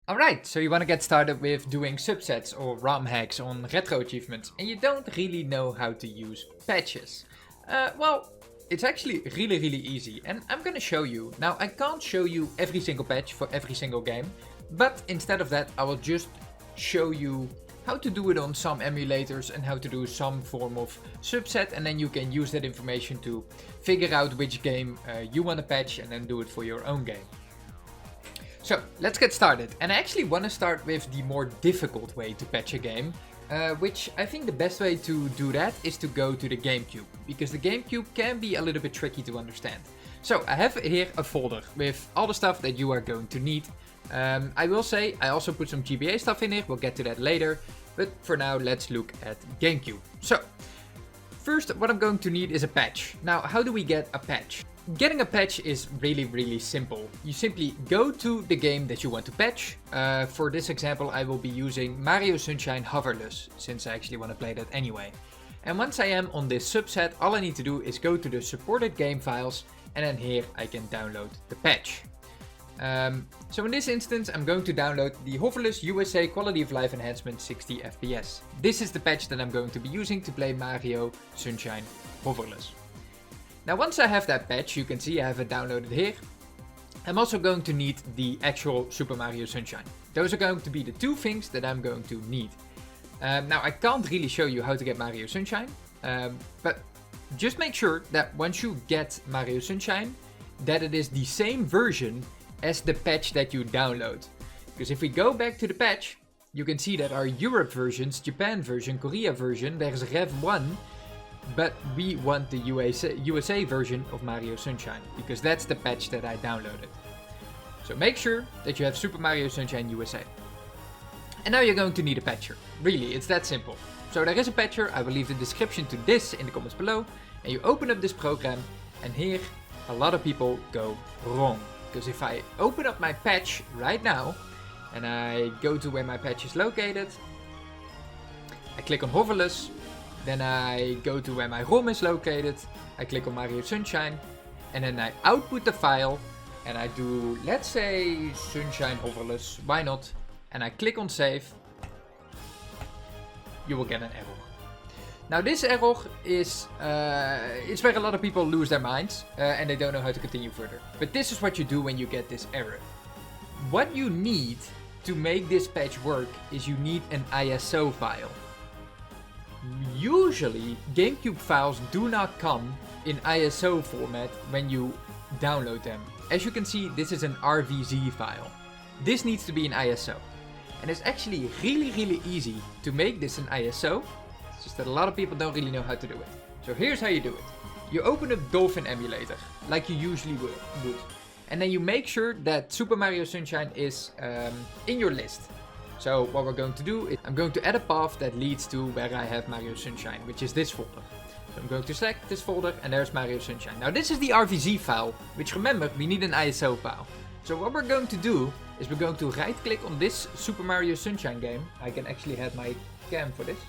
Alright, so you want to get started with doing subsets or ROM hacks on Retroachievements and you don't really know how to use patches. Well, it's actually really easy and I'm gonna show you. Now I can't show you every single patch for every single game, but instead of that I will just show you how to do it on some emulators and how to do some form of subset, and then you can use that information to figure out which game you want to patch and then do it for your own game. So let's get started, and I actually want to start with the more difficult way to patch a game, which I think the best way to do that is to go to the GameCube, because the GameCube can be a little bit tricky to understand. So I have here a folder with all the stuff that you are going to need. I will say I also put some GBA stuff in here, we'll get to that later, but for now let's look at GameCube. So first what I'm going to need is a patch. Now how do we get a patch? Getting a patch is really simple. You simply go to the game that you want to patch. For this example I will be using Mario Sunshine Hoverless, since I actually want to play that anyway. And once I am on this subset, all I need to do is go to the supported game files, and then here I can download the patch. So in this instance I'm going to download the Hoverless USA Quality of Life Enhancement 60 FPS. This is the patch that I'm going to be using to play Mario Sunshine Hoverless. Now once I have that patch, you can see I have it downloaded here. I'm also going to need the actual Super Mario Sunshine. Those are going to be the two things that I'm going to need. Now I can't really show you how to get Mario Sunshine, but just make sure that once you get Mario Sunshine, that it is the same version as the patch that you download. Because if we go back to the patch, you can see that our Europe versions, Japan version, Korea version, there's Rev 1, but we want the USA version of Mario Sunshine, because that's the patch that I downloaded. So make sure that you have Super Mario Sunshine USA. And now you're going to need a patcher. Really, it's that simple. So there is a patcher, I will leave the description to this in the comments below. And you open up this program, and here a lot of people go wrong. Because if I open up my patch right now, and I go to where my patch is located, I click on Hoverless, then I go to where my ROM is located, I click on Mario Sunshine, and then I output the file, and I do, let's say, Sunshine Hoverless, why not? And I click on save, you will get an error. Now this error is, it's where a lot of people lose their minds, and they don't know how to continue further. But this is what you do when you get this error. What you need to make this patch work is you need an ISO file. Usually GameCube files do not come in ISO format when you download them. As you can see, this is an RVZ file. This needs to be an ISO. And it's actually really easy to make this an ISO. It's just that a lot of people don't really know how to do it. So here's how you do it. You open up Dolphin emulator, like you usually would. And then you make sure that Super Mario Sunshine is in your list. So what we're going to do is I'm going to add a path that leads to where I have Mario Sunshine, which is this folder. So I'm going to select this folder, and there's Mario Sunshine. Now this is the RVZ file, which, remember, we need an ISO file. So what we're going to do is we're going to right click on this Super Mario Sunshine game. I can actually have my cam for this.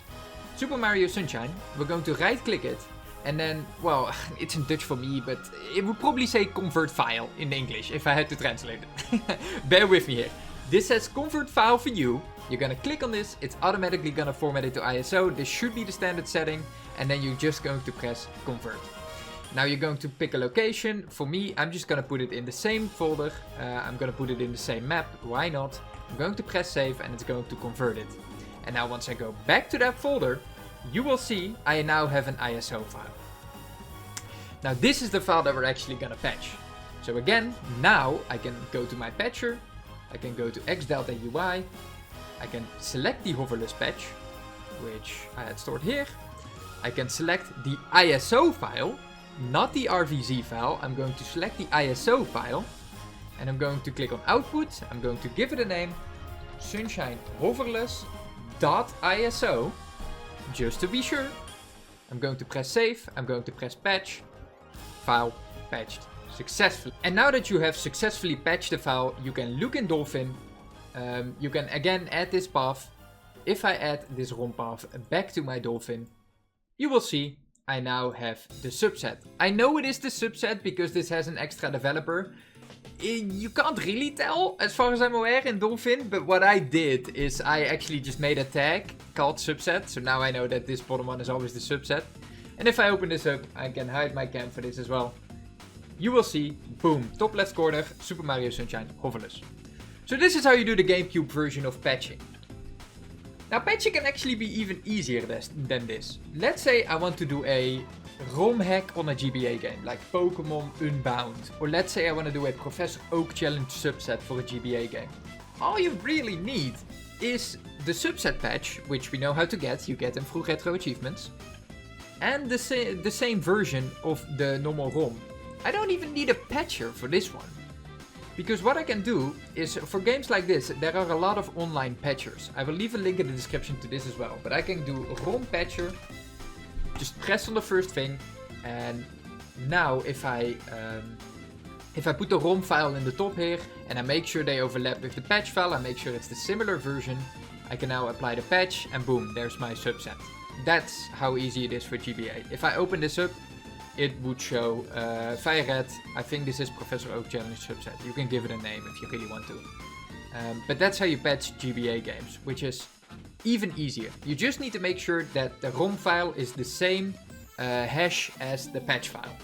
Super Mario Sunshine. We're going to right click it, and then, well, it's in Dutch for me, but it would probably say convert file in English if I had to translate it. Bear with me here. This says convert file for you. You're gonna click on this, it's automatically gonna format it to ISO. This should be the standard setting, and then you're just going to press convert. Now you're going to pick a location. For me, I'm just gonna put it in the same folder. I'm gonna put it in the same map, why not? I'm going to press save, and it's going to convert it. And now once I go back to that folder, you will see I now have an ISO file. Now this is the file that we're actually gonna patch. So again, now I can go to my patcher, I can go to xdelta UI, I can select the Hoverless patch, which I had stored here. I can select the ISO file, not the RVZ file. I'm going to select the ISO file, and I'm going to click on output. I'm going to give it a name, Sunshine Hoverless.iso, just to be sure. I'm going to press save, I'm going to press patch, file patched successfully. And now that you have successfully patched the file, you can look in Dolphin. You can again add this path. If I add this ROM path back to my Dolphin, you will see I now have the subset. I know it is the subset because this has an extra developer. You can't really tell, as far as I'm aware, in Dolphin, but what I did is I actually just made a tag called subset, so now I know that this bottom one is always the subset. And if I open this up, I can hide my cam for this as well. You will see, boom, top left corner, Super Mario Sunshine, hoverless. So this is how you do the GameCube version of patching. Now patching can actually be even easier than this. Let's say I want to do a ROM hack on a GBA game, like Pokemon Unbound. Or let's say I want to do a Professor Oak Challenge subset for a GBA game. All you really need is the subset patch, which we know how to get. You get them through Retroachievements. And the same version of the normal ROM. I don't even need a patcher for this one. Because what I can do is, for games like this, there are a lot of online patchers. I will leave a link in the description to this as well. But I can do a ROM patcher, just press on the first thing, and now if I put the ROM file in the top here, and I make sure they overlap with the patch file, I make sure it's the similar version, I can now apply the patch, and boom, there's my subset. That's how easy it is for GBA. If I open this up, it would show Fire Red. I think this is Professor Oak Challenge subset. You can give it a name if you really want to. But that's how you patch GBA games, which is even easier. You just need to make sure that the ROM file is the same hash as the patch file.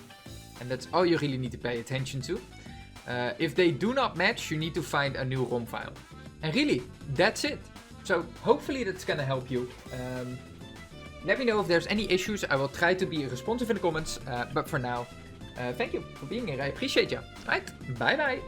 And that's all you really need to pay attention to. If they do not match, you need to find a new ROM file. And really, that's it. So hopefully that's gonna help you. Let me know if there's any issues. I will try to be responsive in the comments. But for now, thank you for being here. I appreciate you. Alright, bye bye.